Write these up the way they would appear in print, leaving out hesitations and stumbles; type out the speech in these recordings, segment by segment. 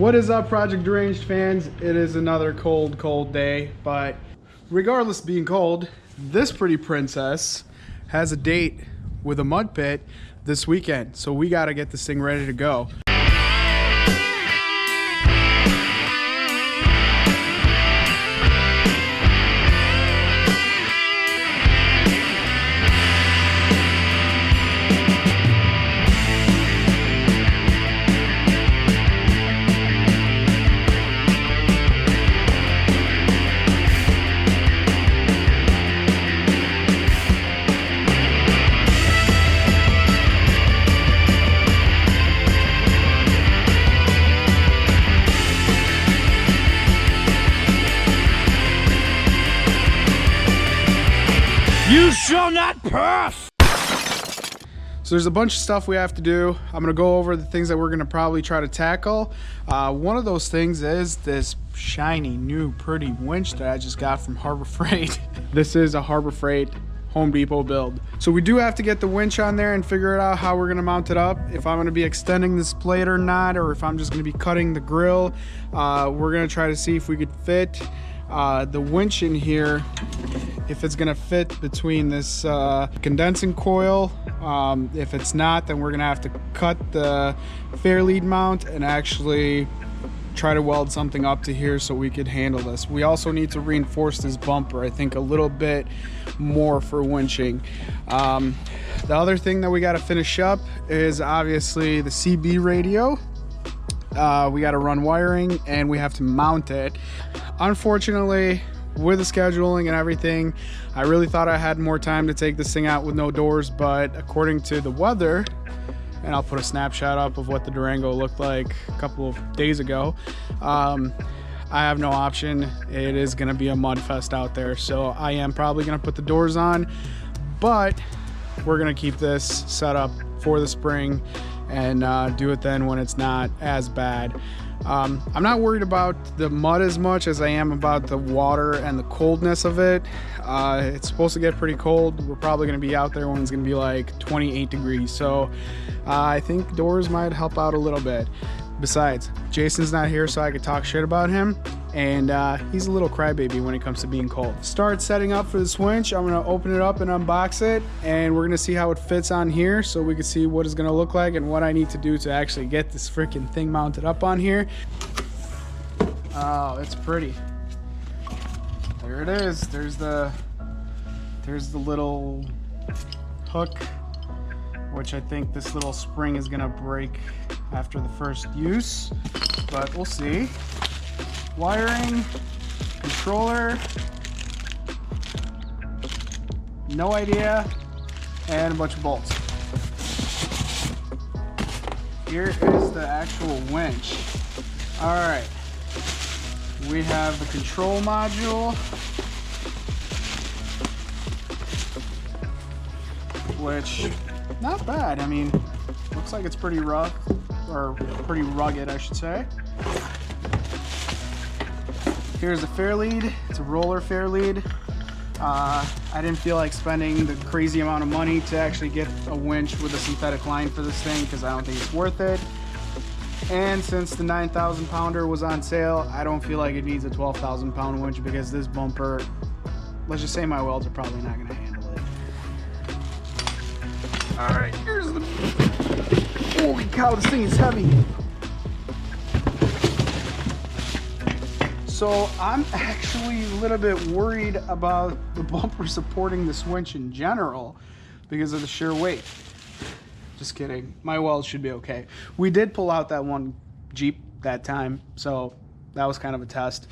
What is up, Project Deranged fans? It is another cold day, but regardless of being cold, this pretty princess has a date with a mud pit this weekend, so we got to get this thing ready to go. You shall not pass! So there's a bunch of stuff we have to do. I'm gonna go over the things that we're gonna probably try to tackle. One of those things is this shiny, new, pretty winch that I just got from Harbor Freight. This is a Harbor Freight Home Depot build. So we do have to get the winch on there and figure out how we're gonna mount it up. If I'm gonna be extending this plate or not, or if I'm just gonna be cutting the grill. We're gonna try to see if we could fit the winch in here, if it's gonna fit between this condensing coil. If it's not, then we're gonna have to cut the fair lead mount and actually try to weld something up to here so we could handle this. We also need to reinforce this bumper, I think, a little bit more for winching. The other thing that we got to finish up is obviously the CB radio. We got to run wiring and we have to mount it. Unfortunately, with the scheduling and everything, I really thought I had more time to take this thing out with no doors, but according to the weather, and I'll put a snapshot up of what the Durango looked like a couple of days ago, I have no option. It is going to be a mud fest out there, so I am probably going to put the doors on, but we're going to keep this set up for the spring and do it then when it's not as bad. I'm not worried about the mud as much as I am about the water and the coldness of it. It's supposed to get pretty cold. We're probably going to be out there when it's going to be like 28 degrees. So I think doors might help out a little bit. Besides, Jason's not here so I could talk shit about him, and he's a little crybaby when it comes to being cold. Start setting up for this winch. I'm gonna open it up and unbox it, and we're gonna see how it fits on here so we can see what it's gonna look like and what I need to do to actually get this freaking thing mounted up on here. Oh, it's pretty. There it is. There's the little hook, which I think this little spring is gonna break after the first use, but we'll see. Wiring, controller, no idea, and a bunch of bolts. Here is the actual winch. All right, we have the control module, which, not bad. I mean, looks like it's pretty rough, or pretty rugged, I should say. Here's the fair lead. It's a roller fair lead. I didn't feel like spending the crazy amount of money to actually get a winch with a synthetic line for this thing because I don't think it's worth it. And since the 9,000 pounder was on sale, I don't feel like it needs a 12,000 pound winch because this bumper, let's just say my welds are probably not gonna handle it. All right, here's the, holy cow, this thing is heavy. So I'm actually a little bit worried about the bumper supporting this winch in general because of the sheer weight. Just kidding, my welds should be okay. We did pull out that one Jeep that time, so that was kind of a test.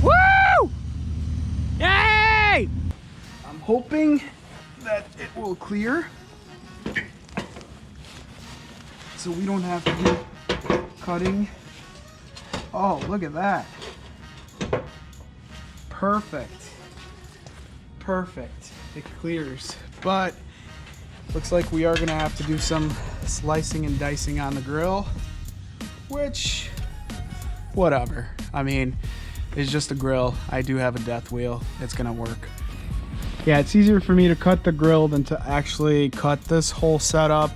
Woo! Yay! I'm hoping that it will clear so we don't have to do cutting. Oh, look at that. Perfect. Perfect. It clears. But looks like we are gonna have to do some slicing and dicing on the grill, which, whatever. I mean, it's just a grill. I do have a death wheel. It's gonna work. Yeah, it's easier for me to cut the grill than to actually cut this whole setup,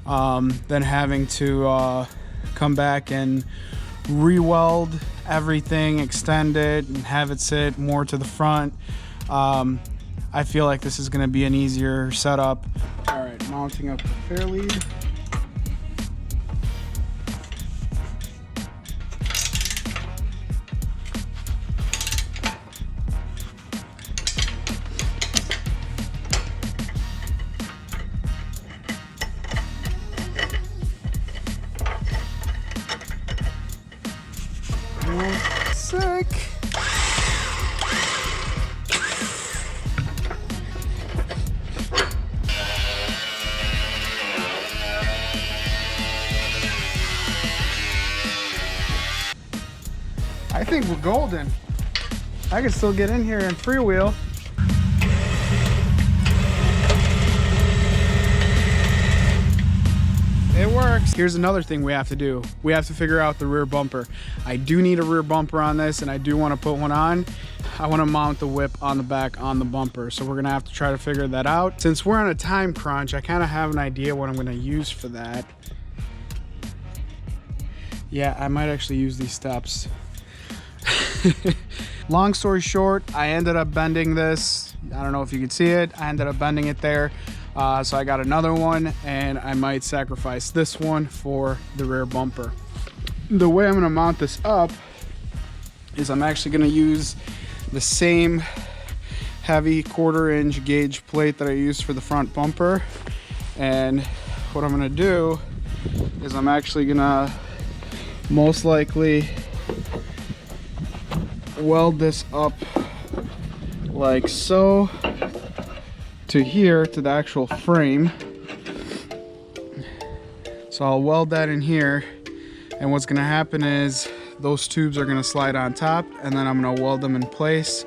than having to come back and re-weld everything, extend it, and have it sit more to the front. I feel like this is going to be an easier setup. All right, mounting up the fair lead. Sick. I think we're golden. I can still get in here and freewheel. It works. Here's another thing we have to do. We have to figure out the rear bumper. I do need a rear bumper on this, and I do want to put one on. I want to mount the whip on the back on the bumper, so we're gonna have to try to figure that out. Since we're on a time crunch, I kind of have an idea what I'm gonna use for that. Yeah, I might actually use these steps. Long story short, I ended up bending this. I don't know if you can see it. I ended up bending it there. So I got another one, and I might sacrifice this one for the rear bumper. The way I'm gonna mount this up is I'm actually gonna use the same heavy 1/4-inch gauge plate that I used for the front bumper. And what I'm gonna do is I'm actually gonna most likely weld this up like so to here, to the actual frame. So I'll weld that in here, and what's gonna happen is those tubes are gonna slide on top, and then I'm gonna weld them in place.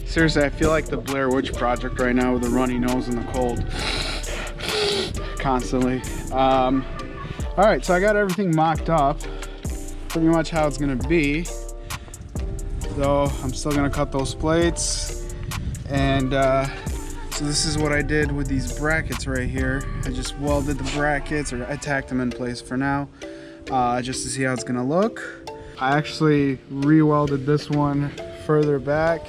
Seriously, I feel like the Blair Witch Project right now with the runny nose and the cold. Constantly. All right, so I got everything mocked up. Pretty much how it's gonna be. Though I'm still gonna cut those plates. And so this is what I did with these brackets right here. I just welded the brackets, or I tacked them in place for now, just to see how it's gonna look. I actually re-welded this one further back.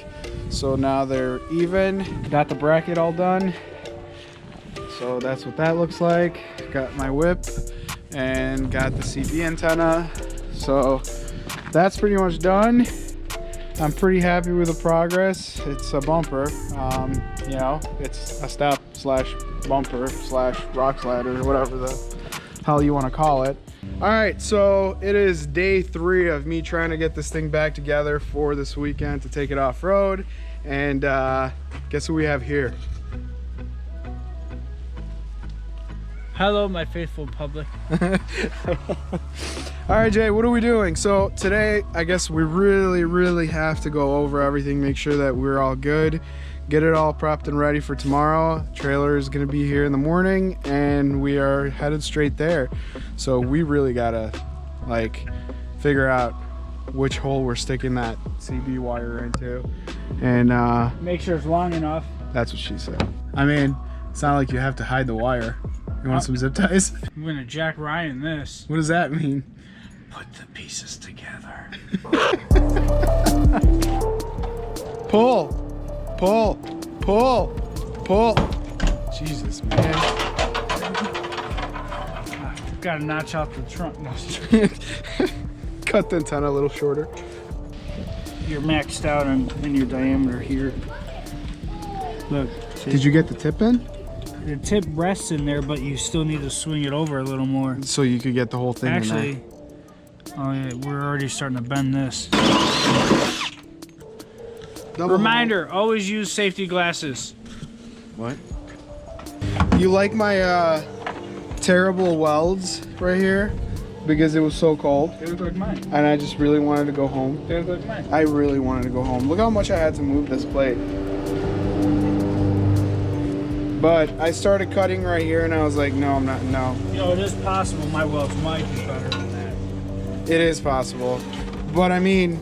So now they're even. Got the bracket all done. So that's what that looks like. Got my whip and got the CB antenna. So that's pretty much done. I'm pretty happy with the progress. It's a bumper. You know, it's a step slash bumper slash rock slider, whatever the hell you want to call it. All right, so it is day 3 of me trying to get this thing back together for this weekend to take it off-road. And guess who we have here? Hello, my faithful public. All right, Jay, what are we doing? So today, I guess we really have to go over everything, make sure that we're all good, get it all prepped and ready for tomorrow. Trailer is gonna be here in the morning, and we are headed straight there. So we really gotta like figure out which hole we're sticking that CB wire into, and Make sure it's long enough. that's what she said. I mean, it's not like you have to hide the wire. You want some zip ties? I'm gonna Jack Ryan this. What does that mean? Put the pieces together. Pull, pull, pull, pull. Jesus, man. gotta notch out the trunk. Cut the antenna a little shorter. You're maxed out in your diameter here. Look. See? Did you get the tip in? The tip rests in there, but you still need to swing it over a little more. So you could get the whole thing Actually, in oh yeah, we're already starting to bend this. there. Reminder, always use safety glasses. What? You like my terrible welds right here? Because it was so cold. They look like mine. And I just really wanted to go home. They look like mine. I really wanted to go home. Look how much I had to move this plate. But I started cutting right here and I was like, no, I'm not, no. You know, it is possible my welds might be better than that. It is possible. But I mean,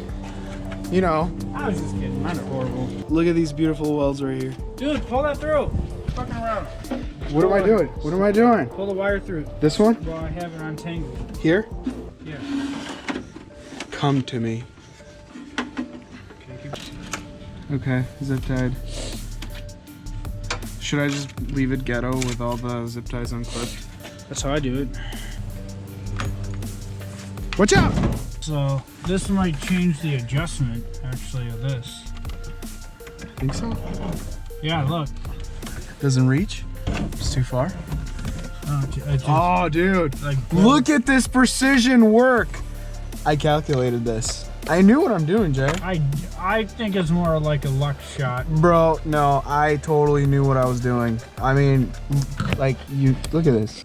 you know. I was just kidding. Mine are horrible. Look at these beautiful welds right here. Dude, pull that through. Fucking around. What am I doing? What am I doing? Pull the wire through. This one? Well, I have it untangled. Here? Yeah. Come to me. Okay, zip tied. Should I just leave it ghetto with all the zip ties unclipped? That's how I do it. Watch out! So this might change the adjustment actually of this. Think so? Yeah, look. Doesn't reach? It's too far? Oh, dude. like Look at this precision work. I calculated this. I knew what I'm doing, Jay. I think it's more like a luck shot. Bro, no, I totally knew what I was doing. I mean, like, you look at this.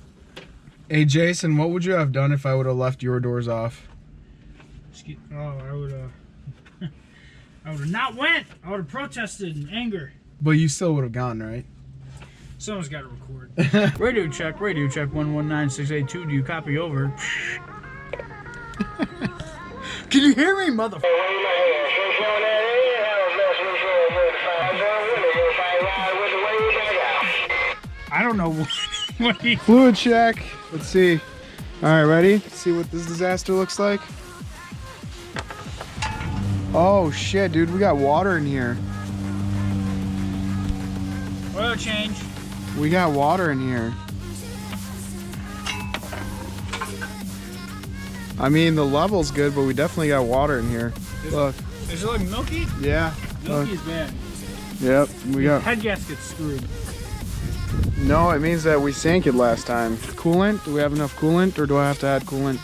Hey, Jason, what would you have done if I would have left your doors off? Oh, I would have not went. I would have protested in anger. But you still would have gone, right? Someone's got to record. Radio check 119682. Do you copy over? Can you hear me, motherfucker? I don't know what he... Fluid check. Let's see. All right, ready? See what this disaster looks like. Oh shit, dude, we got water in here. Oil change. We got water in here. I mean, the level's good, but we definitely got water in here. Look. Is it like milky? Yeah. Milky's bad. Yep, we got. Head gasket's screwed. No, it means that we sank it last time. Coolant? Do we have enough coolant, or do I have to add coolant?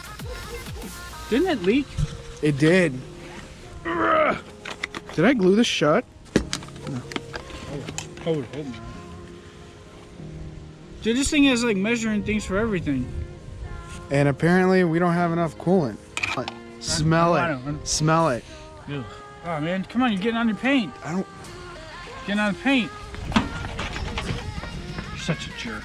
Didn't it leak? It did. Did I glue this shut? No. Hold it. Dude, this thing has like measuring things for everything. And apparently we don't have enough coolant. Smell it. Smell it. Ugh. Oh man, come on, you're getting on your paint. I don't. Getting on the paint. You're such a jerk.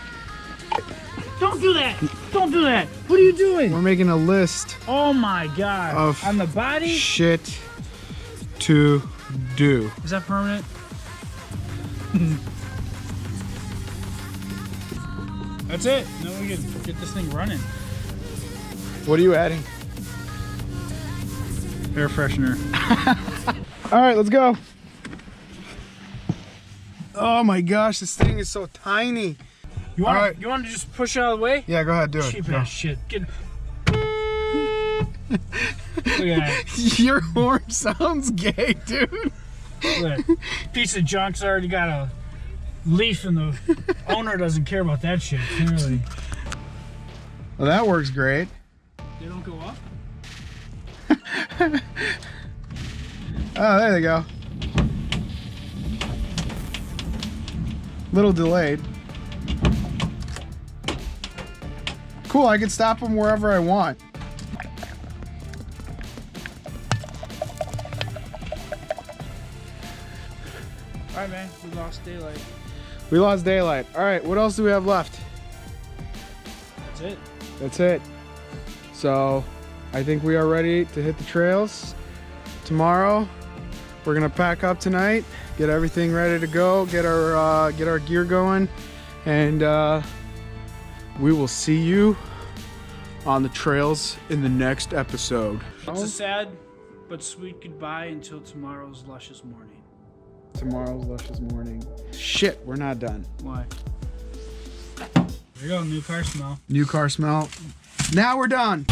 Don't do that! Don't do that! What are you doing? We're making a list Oh my god. of on the body? shit to do. Is that permanent? That's it. Now we can get this thing running. What are you adding? Air freshener. All right, let's go. Oh my gosh, this thing is so tiny. You want, right. you want to just push out of the way? Yeah, go ahead, do it. Cheap Go. ass shit. Get. Look at that. Your horn sounds gay, dude. Look at that. Piece of junk's already got a leaf and the owner doesn't care about that shit, clearly. Well, that works great. They don't go up? Oh, there they go. Little delayed. Cool, I can stop them wherever I want. Alright, man, we lost daylight. We lost daylight. All right, what else do we have left? That's it. That's it. So I think we are ready to hit the trails tomorrow. We're gonna pack up tonight, get everything ready to go, get our gear going, and we will see you on the trails in the next episode. It's a sad but sweet goodbye until tomorrow's luscious morning. Tomorrow's luscious morning. Shit, we're not done. Why? There you go, new car smell. New car smell. Now we're done.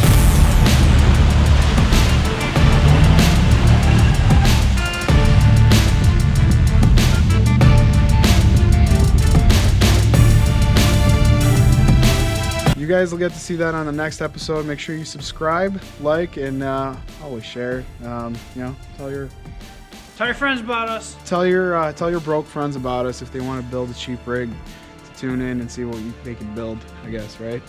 You guys will get to see that on the next episode. Make sure you subscribe, like, and always share. You know, tell your friends about us. tell your broke friends about us if they want to build a cheap rig to tune in and see what they can build. I guess, right?